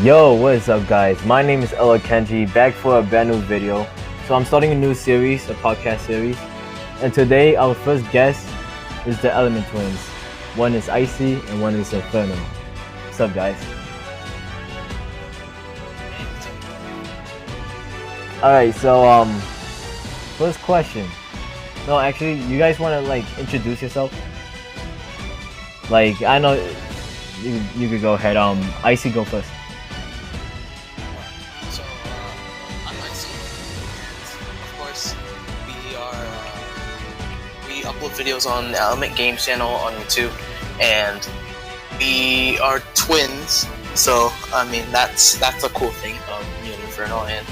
Yo, what is up guys? My name is Kenji, back for a brand new video. So I'm starting a new series, a podcast series. And today our first guest is the Element twins. One is Icy and one is Inferno. What's up guys? Alright, so first question. No, actually, you guys wanna introduce yourself? I know you could go ahead. Icy, go first. I'm Icy, and of course, we upload videos on the Elementgamez channel on YouTube, and we are twins. So I mean, that's a cool thing of me and Inferno, and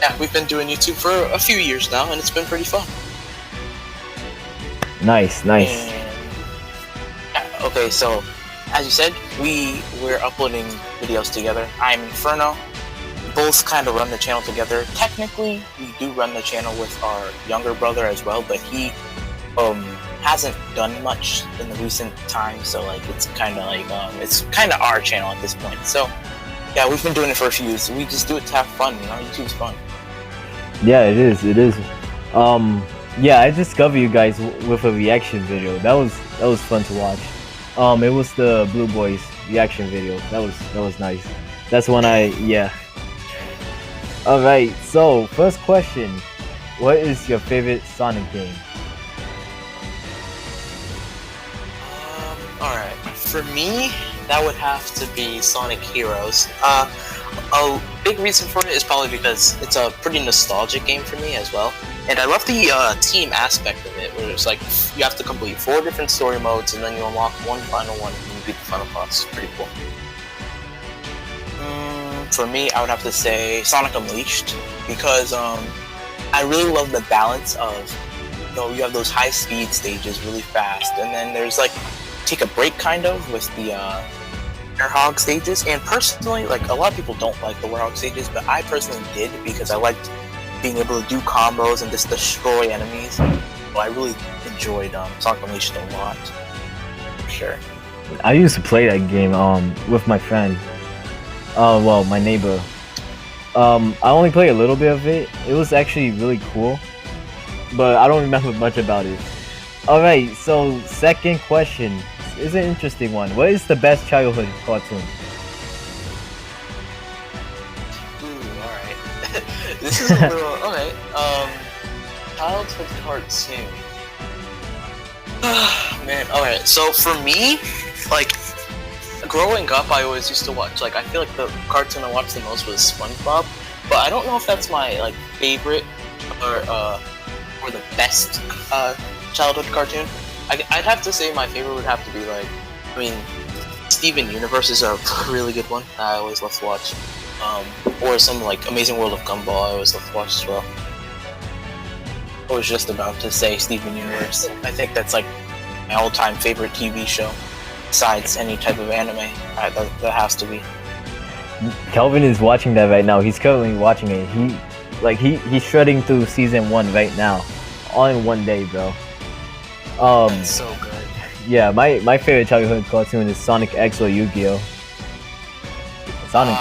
yeah, we've been doing YouTube for a few years now, and it's been pretty fun. Nice. And, yeah, okay, so as you said, we're uploading videos together. I'm Inferno. Both kind of run the channel together. Technically, we do run the channel with our younger brother as well, but he hasn't done much in the recent times, so it's kind of our channel at this point. So yeah, we've been doing it for a few years. We just do it to have fun, YouTube's fun. Yeah, it is. Yeah, I discovered you guys with a reaction video. That was fun to watch. It was the Blue Boys reaction video. That was nice. That's when yeah. Alright, so first question. What is your favorite Sonic game? Alright. For me, that would have to be Sonic Heroes. A big reason for it is probably because it's a pretty nostalgic game for me as well. And I love the team aspect of it, where it's like you have to complete 4 different story modes and then you unlock one final one and you beat the final boss. It's pretty cool. For me, I would have to say Sonic Unleashed, because I really love the balance of, you have those high speed stages really fast, and then there's take a break kind of with the Warhog stages. And personally, a lot of people don't like the Warhog stages, but I personally did, because I liked being able to do combos and just destroy enemies. So I really enjoyed Sonic Unleashed a lot, for sure. I used to play that game with my friend. Well, my neighbor. I only played a little bit of it. It was actually really cool, but I don't remember much about it. Alright, so second question is an interesting one. What is the best childhood cartoon? Alright. This is a little... okay. Childhood cartoon. Man, alright. So for me, growing up, I always used to watch, I feel like the cartoon I watched the most was SpongeBob, but I don't know if that's my, favorite or the best, childhood cartoon. I'd have to say my favorite would have to be, Steven Universe is a really good one. I always love to watch. Or some, Amazing World of Gumball, I always love to watch as well. I was just about to say Steven Universe. I think that's, my all-time favorite TV show. Besides any type of anime, that has to be. Kelvin is watching that right now. He's currently watching it. He's shredding through season 1 right now, all in one day, bro. That's so good. Yeah, my favorite childhood cartoon is Sonic X or Yu-Gi-Oh. Sonic.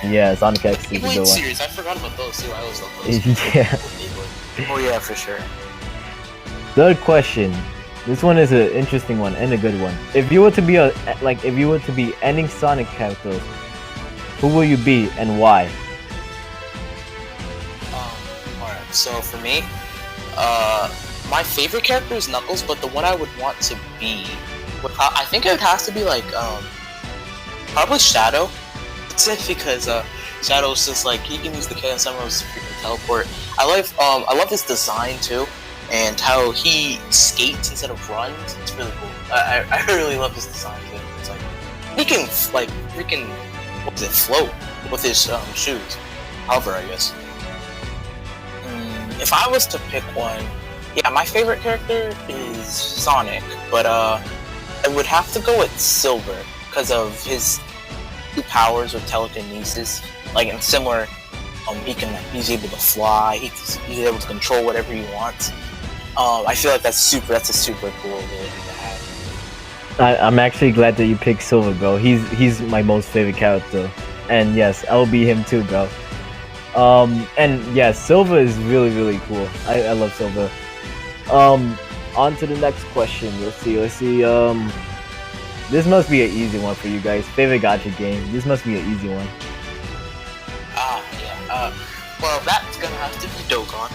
Yeah, Sonic X is a good one. Series, I forgot about those too. I always love those. Yeah. Oh yeah, for sure. Third question. This one is an interesting one and a good one. If you were to be any Sonic characters, who will you be and why? Alright, so for me, my favorite character is Knuckles, but the one I would want to be, I think it has to be probably Shadow. It's because Shadow's just he can use the Chaos Emeralds to freaking teleport. I love his design too. And how he skates instead of runs, it's really cool. I really love his design too. It's he can freaking float with his shoes. Hover, I guess. If I was to pick one, yeah, my favorite character is Sonic, but I would have to go with Silver because of his 2 powers with telekinesis. And similar, he's able to fly. He's able to control whatever he wants. I feel like that's a super cool ability to have. I'm actually glad that you picked Silver, bro. He's my most favorite character. And yes, I'll be him too, bro. And yeah, Silver is really cool. I love Silver. On to the next question. Let's see. This must be an easy one for you guys. Favorite gacha game. This must be an easy one. Yeah. Well, that's gonna have to be Dokkan.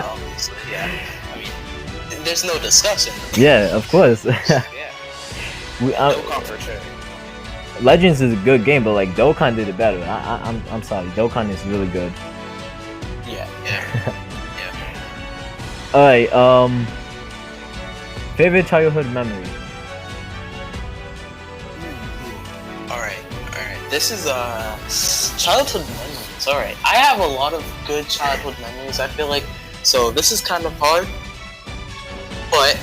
Obviously, yeah. I mean, there's no discussion. Yeah, of course. Yeah. Dokkan for sure. Legends is a good game, but like Dokkan did it better. I'm sorry, Dokkan is really good. Yeah. All right. Favorite childhood memory. All right. This is childhood memories. All right. I have a lot of good childhood memories. I feel like so. This is kind of hard, but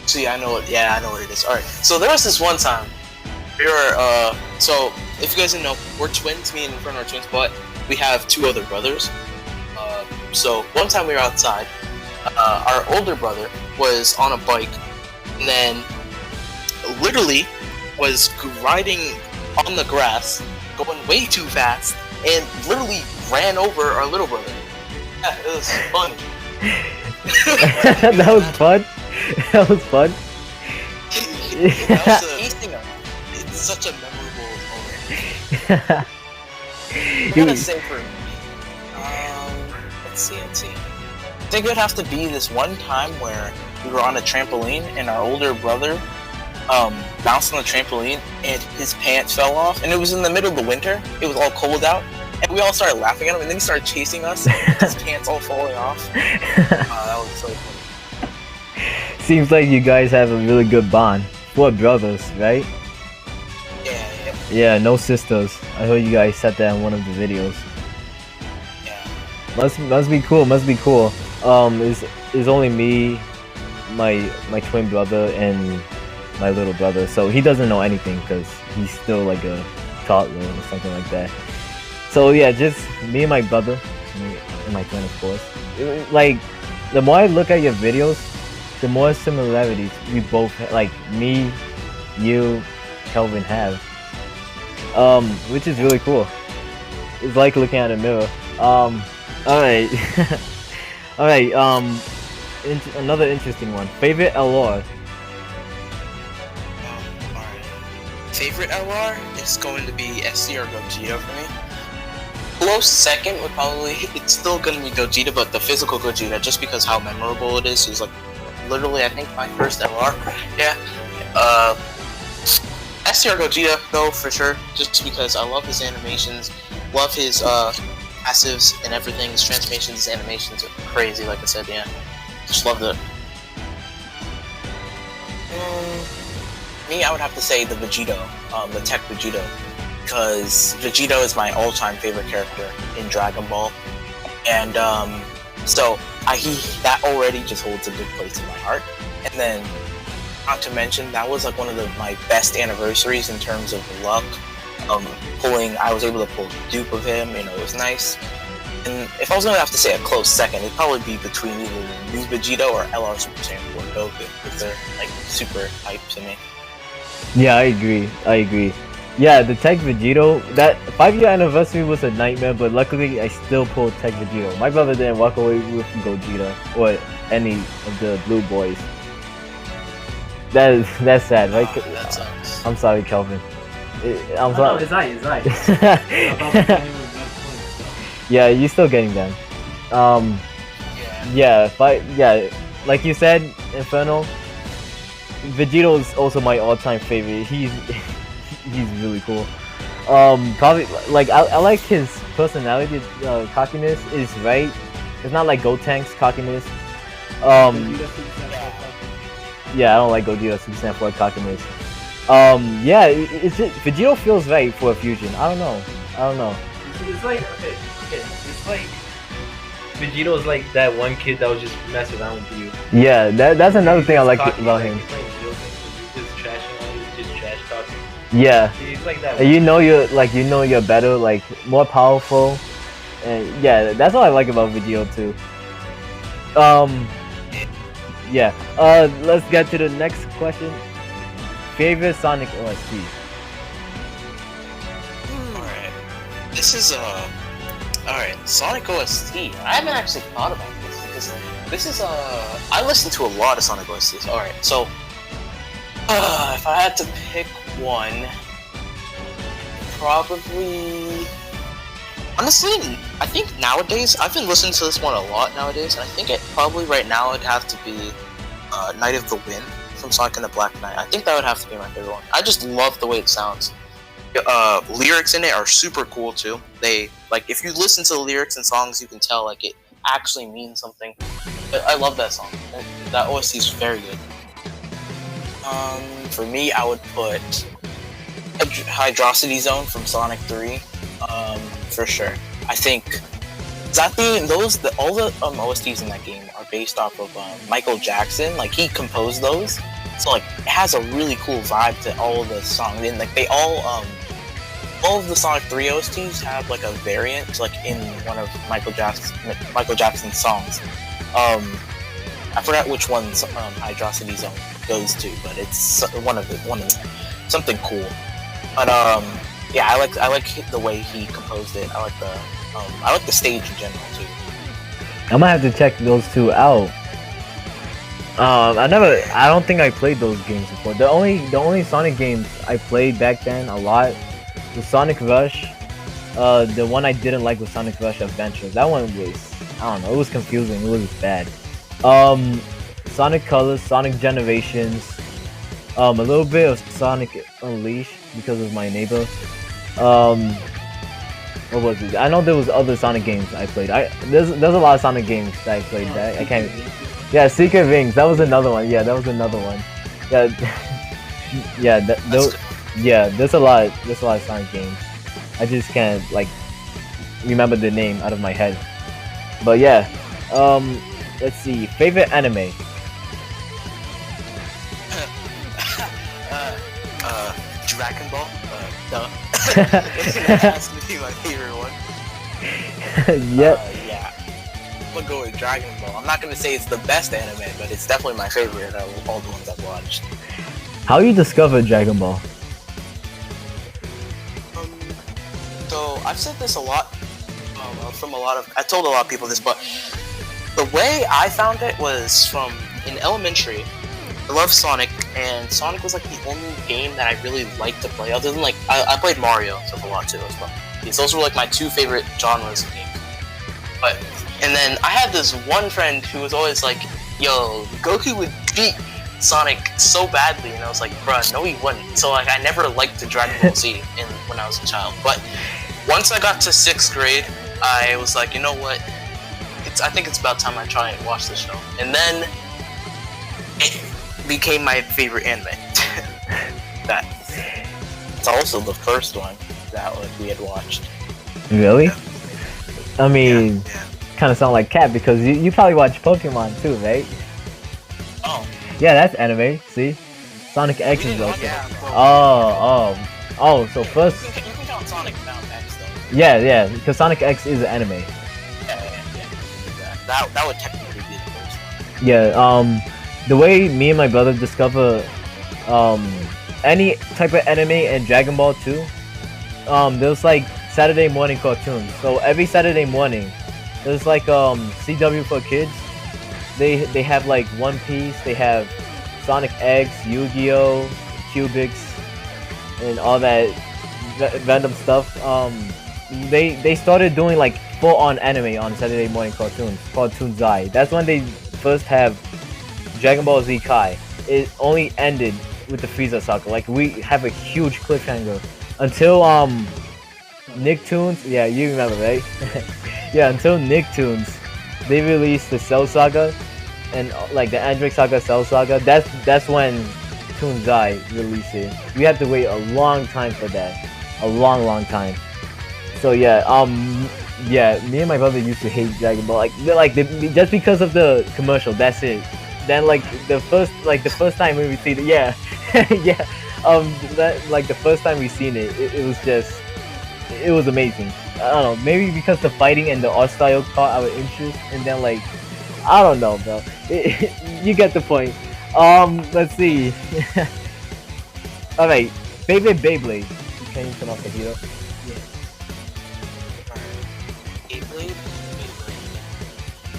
see, I know what it is. All right. So there was this one time. We were, so if you guys didn't know, we're twins, me and Inferno are twins, but we have two other brothers. So one time we were outside, our older brother was on a bike, and then literally was riding on the grass, going way too fast, and literally ran over our little brother. Yeah, it was fun. That was fun. That was fun. It's such a memorable moment. I gotta say for me, let's see. I think it would have to be this one time where we were on a trampoline and our older brother bounced on the trampoline and his pants fell off, and it was in the middle of the winter. It was all cold out, and we all started laughing at him, and then he started chasing us with his pants all falling off. That was so funny. Seems like you guys have a really good bond. 4 brothers, right? Yeah. Yeah, no sisters. I heard you guys said that in one of the videos. Yeah. Must be cool. Is only me, my twin brother, and my little brother. So he doesn't know anything because he's still like a toddler or something like that. So yeah, just me and my brother, and my twin, of course. Like, the more I look at your videos, the more similarities we both like me, you, Kelvin have. Which is really cool. It's like looking at a mirror. Alright. Alright, another interesting one. Favorite LR? Alright. Favorite LR is going to be SC or Gogeta for me. Close second would probably, it's still going to be Gogeta, but the physical Gogeta, just because how memorable it is like literally, I think, my first LR. Yeah. SC or Gogeta, though, for sure, just because I love his animations, love his passives and everything. His transformations, his animations are crazy, like I said, yeah. Just love it. Me, I would have to say the Vegito, the Tech Vegito, because Vegito is my all-time favorite character in Dragon Ball, and so that already just holds a good place in my heart. And then, not to mention, that was like one of my best anniversaries in terms of luck. I was able to pull a dupe of him, it was nice. And if I was gonna have to say a close second, it'd probably be between either New Vegito or LR Super Saiyan 4 Goku, because they're like super hype to me. Yeah, I agree. Yeah, the Tech Vegito, that 5-year anniversary was a nightmare, but luckily I still pulled Tech Vegito. My brother didn't walk away with Gogeta or any of the blue boys. That's sad, right? That sucks. I'm sorry, Kelvin. I'm No, sorry. it's right. Yeah, you're still getting them. Yeah. Like you said, Inferno, Vegito is also my all-time favorite. He's really cool. Probably like I like his personality. Cockiness is right. It's not like Gotank's cockiness. Yeah, I don't like Gogeta Super Saiyan 4 cockiness. Yeah, it's just Vegito feels right for a fusion. I don't know. It's like okay. It's like Vegito is like that one kid that was just mess around with you. Yeah, that's another thing I like about him. He's playing video games, he's just trashing on you, just trash talking. Yeah. He's like that. And you're better, like more powerful, and yeah, that's what I like about Vegito too. Yeah. Let's get to the next question. Favorite Sonic OST? Alright. This is alright, Sonic OST. I haven't actually thought about this because this is I listen to a lot of Sonic OSTs. Alright, so if I had to pick one, probably honestly, I think nowadays I've been listening to this one a lot nowadays, and I think it probably right now it'd have to be Night of the Wind from Sonic and the Black Knight. I think that would have to be my favorite one. I just love the way it sounds. Lyrics in it are super cool too. They like if you listen to the lyrics and songs, you can tell like it actually means something. But I love that song. That OST is very good. For me, I would put Hydrocity Zone from Sonic 3. For sure. I think all the OSTs in that game are based off of Michael Jackson. Like he composed those, so like it has a really cool vibe to all of the songs. And like they all of the Sonic 3 OSTs have like a variant, like in one of Michael Jackson's songs. I forgot which one's Hydrocity Zone goes to, but it's one of them. Something cool. But yeah, I like the way he composed it. I like the stage in general too. I'm gonna have to check those two out. I don't think I played those games before. The only Sonic games I played back then a lot was Sonic Rush. The one I didn't like was Sonic Rush Adventure. That one was, I don't know, it was confusing. It was bad. Sonic Colors, Sonic Generations, a little bit of Sonic Unleashed because of my neighbor. What was it? I know there was other Sonic games I played. There's a lot of Sonic games that I played that I can't. Yeah, Secret Rings. That was another one. Yeah, that was another one. Yeah, yeah. There's a lot of Sonic games. I just can't like remember the name out of my head. But yeah, let's see. Favorite anime. Dragon Ball. No. That has to be my favorite one. Yep. Yeah. I'm gonna go with Dragon Ball. I'm not gonna say it's the best anime, but it's definitely my favorite out of all the ones I've watched. How you discovered Dragon Ball? So I've said this a lot I told a lot of people this, but the way I found it was from in elementary. I love Sonic, and Sonic was like the only game that I really liked to play. Other than like, I played Mario stuff a lot too as well. Those were like my two favorite genres of games. And then I had this one friend who was always like, "Yo, Goku would beat Sonic so badly," and I was like, "Bruh, no, he wouldn't." So like, I never liked the Dragon Ball Z when I was a child. But once I got to 6th grade, I was like, you know what? I think it's about time I try and watch this show. And then it became my favorite anime. It's also the first one that we had watched. Really? Yeah. I mean, yeah. Kind of sound like Cat because you probably watch Pokemon too, right? Oh. Yeah, that's anime. See, Sonic X is also. Yeah, So first. You can count Sonic Bound X though. Yeah, because Sonic X is an anime. Yeah. That would technically be the first one. Yeah. The way me and my brother discover any type of anime and Dragon Ball too, there's like Saturday morning cartoons. So every Saturday morning, there's like CW for kids. They have like One Piece. They have Sonic X, Yu-Gi-Oh, Cubics, and all that random stuff. They started doing like full-on anime on Saturday morning cartoons called Toonzai. That's when they first have Dragon Ball Z Kai. It only ended with the Frieza saga. Like we have a huge cliffhanger until Nicktoons. Yeah, you remember, right? Yeah, until Nicktoons, they released the Cell Saga and like the Android Saga, Cell Saga. That's when Toonzai released it. We had to wait a long time for that, a long time. So yeah, me and my brother used to hate Dragon Ball. Just because of the commercial. That's it. Then like the first time we seen it, yeah, yeah. The first time we seen it, it was amazing. I don't know, maybe because the fighting and the art style caught our interest, and then like, I don't know, bro. You get the point. Let's see. All right, favorite Beyblade. Can you turn off the heater?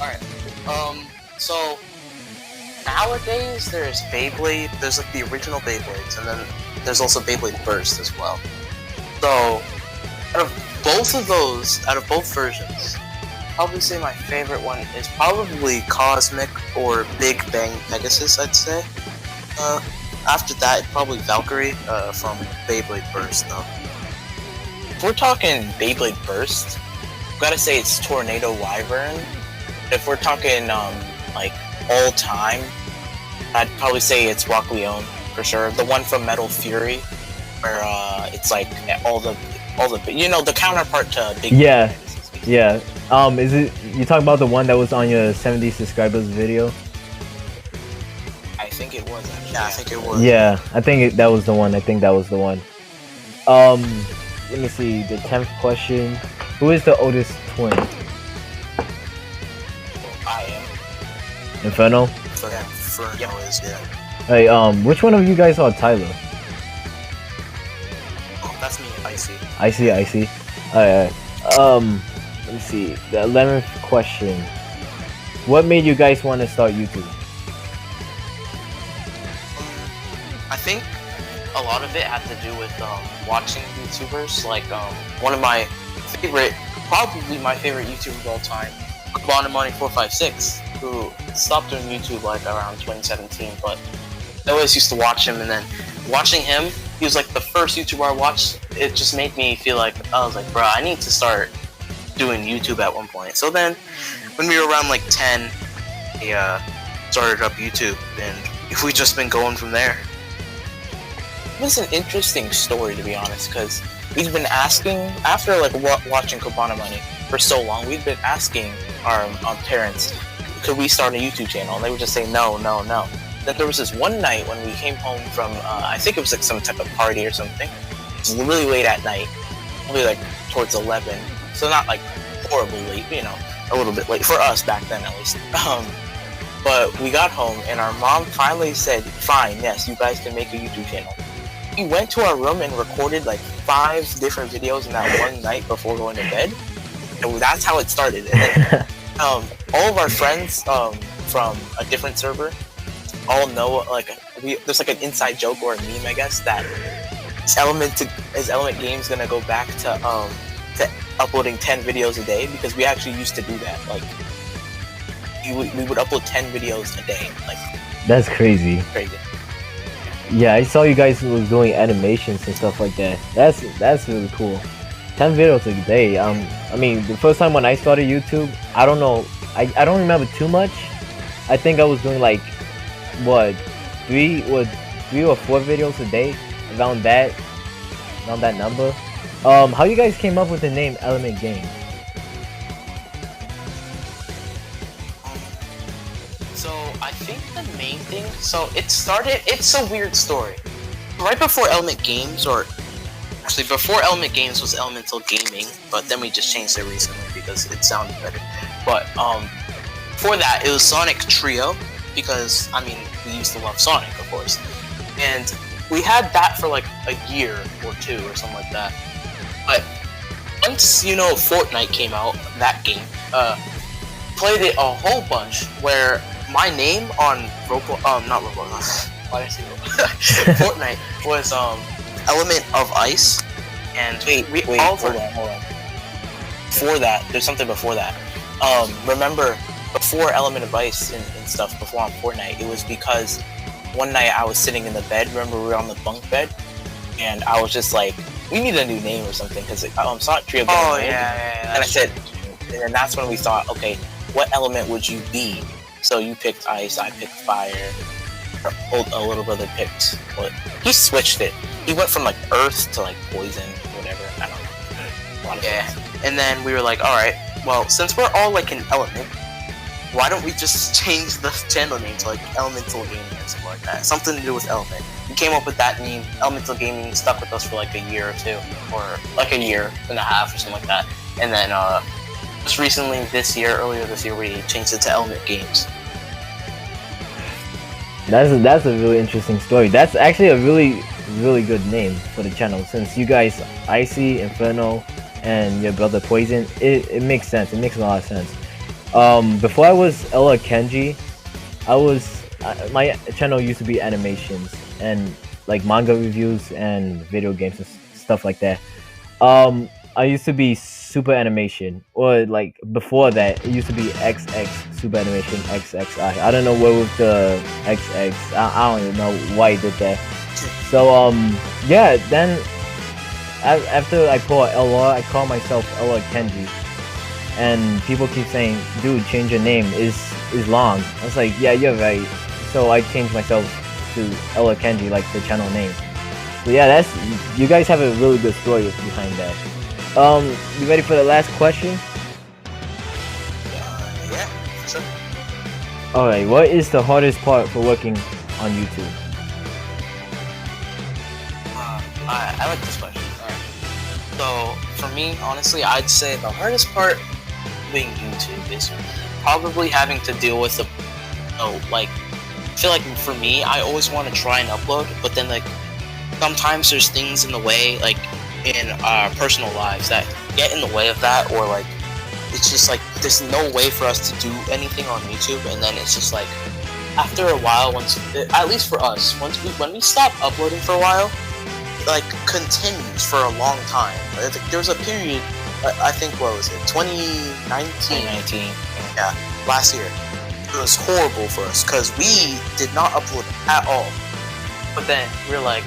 Alright. So nowadays there's Beyblade, there's like the original Beyblades, and then there's also Beyblade Burst as well. So out of both of those, out of both versions, I'd probably say my favorite one is probably Cosmic or Big Bang Pegasus, I'd say. After that, probably Valkyrie from Beyblade Burst, though. If we're talking Beyblade Burst, I've gotta say it's Tornado Wyvern. If we're talking like all time, I'd probably say it's Rock Leone for sure. The one from Metal Fury, where it's like all the you know, the counterpart to Big Yeah. Bang Pegasus. Yeah. Is it you talking about the one that was on your 70 subscribers video? I think it was actually. Yeah, I think it was. Yeah, I think that was the one. I think that was the one. Let me see. The 10th question: who is the oldest twin? I am. Inferno. Inferno is, yeah. Hey, which one of you guys are Tyler? Oh, that's me, Icy. I see. Alright. Let me see. The 11th question: what made you guys want to start YouTube? I think a lot of it had to do with watching YouTubers. Like one of my favorite, probably my favorite YouTuber of all time, Money456, who stopped doing YouTube like around 2017. But I always used to watch him, and then watching him, he was like the first YouTuber I watched. It just made me feel like I was like, bro, I need to start doing YouTube at one point. So then, when we were around like 10, we started up YouTube, and we've just been going from there. It was an interesting story, to be honest, because we've been asking, after like watching Cabana Money for so long, we've been asking our parents, could we start a YouTube channel? And they would just say no. Then there was this one night when we came home from, I think it was like some type of party or something. It was really late at night, probably like towards 11, so not like horribly late, you know, a little bit late for us back then at least. But we got home and our mom finally said, fine, yes, you guys can make a YouTube channel. We went to our room and recorded like 5 different videos in that one night before going to bed. And that's how it started. And then, all of our friends from a different server all know, like, there's like an inside joke or a meme, I guess, that is Elementgamez gonna go back to uploading 10 videos a day, because we actually used to do that. Like, we would upload 10 videos a day. Like, That's crazy. Crazy. Yeah, I saw you guys was doing animations and stuff like that. That's really cool. 10 videos a day. I mean, the first time when I started YouTube, I don't know, I don't remember too much. I think I was doing like what, 3 or 4 videos a day, around that number. How you guys came up with the name Elementgamez? So I think the main thing, so it's a weird story. Right before Elementgamez, or actually before Elementgamez was Elemental Gaming, but then we just changed it recently because it sounded better. But before that, it was Sonic Trio, because I mean, we used to love Sonic, of course, and we had that for like a year or 2 or something like that. But once, you know, Fortnite came out, that game, played it a whole bunch, where my name on not Roblox, why did I say Roblox? Fortnite was Element of Ice, and wait, hold on. Before that, there's something before that. Remember, before Element of Ice and stuff, before on Fortnite, it was because one night I was sitting in the bed, remember we were on the bunk bed, and I was just like, we need a new name or something, because Sonic Trio. Oh yeah. And I said, and then that's when we thought, okay, what element would you be? So you picked ice, I picked fire. A little brother picked what? He switched it. He went from like earth to like poison, whatever. I don't know. A lot of things. And then we were like, all right, well, since we're all like an element, why don't we just change the channel name to like Elemental Gaming or something like that? Something to do with element. We came up with that name. Elemental Gaming stuck with us for like a year or 2, or like a year and a half or something like that. And then just recently, earlier this year, we changed it to Elementgamez. That's a really interesting story. That's actually a really good name for the channel, since you guys, Icy, Inferno, and your brother Poison, it makes sense. It makes a lot of sense. Before I was Ella Kenji, my channel used to be animations and like manga reviews and video games and stuff like that. I used to be Super Animation, or like before that, it used to be XX Super Animation XXI. I don't know where with the XX. I don't even know why he did that. So yeah, then after I pull out LR, I call myself Ella Kenji, and people keep saying, "Dude, change your name. Is long." I was like, "Yeah, you're right." So I changed myself to Ella Kenji, like the channel name. So yeah, that's you guys have a really good story behind that. You ready for the last question? Yeah, for sure. Alright, what is the hardest part for working on YouTube? I like this question. Alright. So, for me, honestly, I'd say the hardest part doing YouTube is probably having to deal with the, like, I feel like for me, I always want to try and upload, but then, like, sometimes there's things in the way, like, in our personal lives that get in the way of that, or, like, it's just, like, there's no way for us to do anything on YouTube, and then it's just, like, after a while, at least for us, when we stop uploading for a while, like, continues for a long time. There was a period, I think, what was it, 2019? Yeah, last year. It was horrible for us, because we did not upload at all. But then, we were like,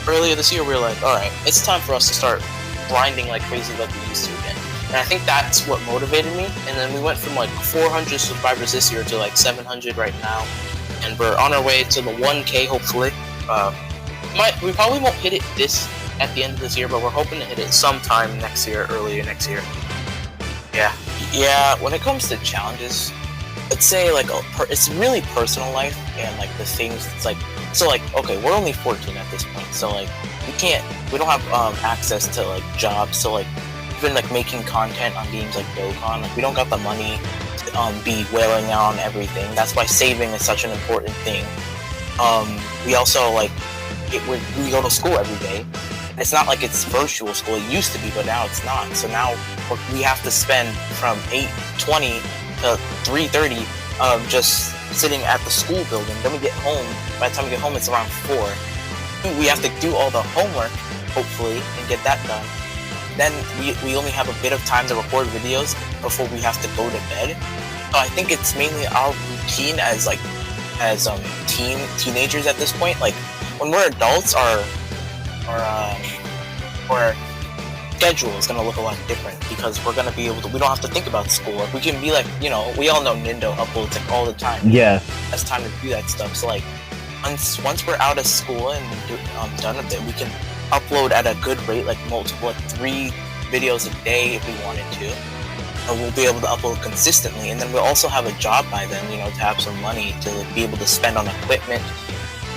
earlier this year, we were like, alright, it's time for us to start grinding like crazy like we used to again. And I think that's what motivated me, and then we went from like 400 subscribers this year to like 700 right now, and we're on our way to the 1K hopefully. We probably won't hit it at the end of this year, but we're hoping to hit it sometime next year, earlier next year. Yeah, when it comes to challenges, I'd say like it's really personal life, and like the things, it's like, so like, okay, we're only 14 at this point, so like we don't have access to like jobs, so like even like making content on games like Dokkan, like we don't got the money to be whaling on everything. That's why saving is such an important thing. We also like we go to school every day. It's not like it's virtual school. It used to be, but now it's not. So now we have to spend from 8:20 to 3:30 just sitting at the school building. Then we get home. By the time we get home, it's around 4. We have to do all the homework, hopefully, and get that done. Then we only have a bit of time to record videos before we have to go to bed. So I think it's mainly our routine as teenagers at this point. Like when we're adults, our schedule is gonna look a lot different, because we're gonna be able to. We don't have to think about school. Like, we can be like, we all know Nindo uploads like all the time. Yeah. That's time to do that stuff. So like, once we're out of school and done with it, we can upload at a good rate, like multiple, like 3 videos a day if we wanted to. And we'll be able to upload consistently. And then we'll also have a job by then, to have some money to be able to spend on equipment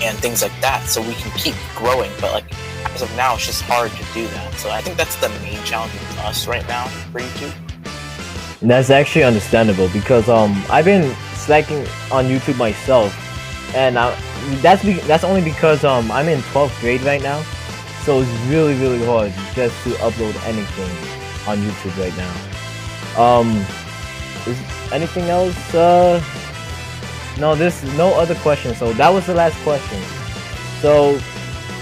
and things like that, so we can keep growing. But like, as of now, it's just hard to do that. So I think that's the main challenge with us right now for YouTube. That's actually understandable, because I've been slacking on YouTube myself, and that's only because I'm in 12th grade right now, so it's really hard just to upload anything on YouTube right now. Is anything else? No, there's no other questions. So that was the last question. So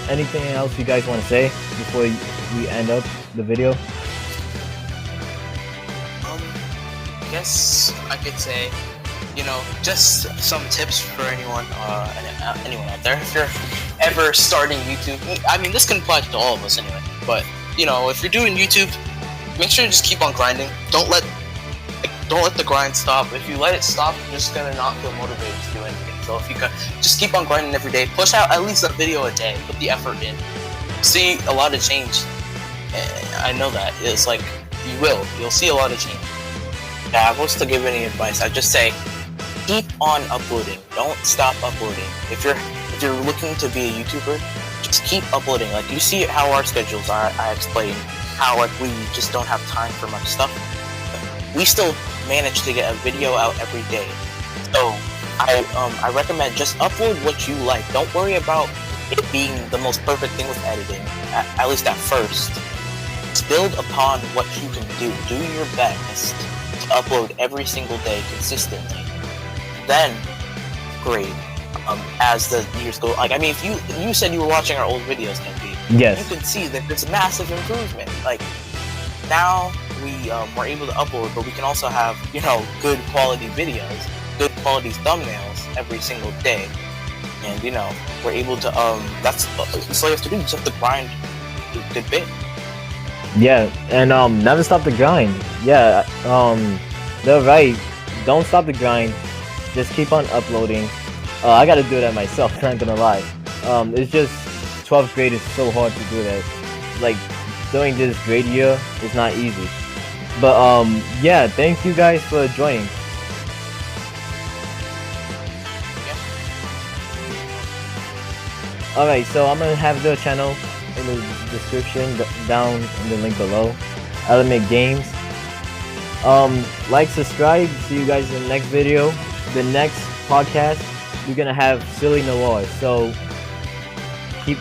anything else you guys want to say before we end up the video? I guess I could say, just some tips for anyone out there. If you're ever starting YouTube, I mean, this can apply to all of us anyway. But if you're doing YouTube, make sure you just keep on grinding. Don't let the grind stop. If you let it stop, you're just gonna not feel motivated to do anything. So if you can just keep on grinding every day, push out at least a video a day, put the effort in, see a lot of change. I know that. It's like, you'll see a lot of change. Yeah, if I was to give any advice, I'd just say, keep on uploading. Don't stop uploading. If you're looking to be a YouTuber, just keep uploading. Like, you see how our schedules are. I explained how like we just don't have time for much stuff. We still manage to get a video out every day. So I recommend just upload what you like. Don't worry about it being the most perfect thing with editing, at least at first. Just build upon what you can do. Do your best to upload every single day consistently, then great. As the years go, like, I mean, if you said you were watching our old videos, Kenji, Yes. you could see that there's a massive improvement. Like, now we are able to upload, but we can also have, you know, good quality videos, good quality thumbnails every single day, and you know, we're able to that's all you have to do. You just have to grind a good bit. Yeah, and never stop the grind. Yeah, they're right. Don't stop the grind. Just keep on uploading. I gotta do that myself, not gonna lie. It's just 12th grade is so hard to do that. Like, doing this grade year is not easy. But yeah, thank you guys for joining. Alright, so I'm gonna have the channel in the description down in the link below. Elementgamez. Like, subscribe. See you guys in the next video. The next podcast, we're gonna have Silly Noir. So keep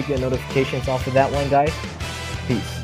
your notifications on for that one, guys. Peace.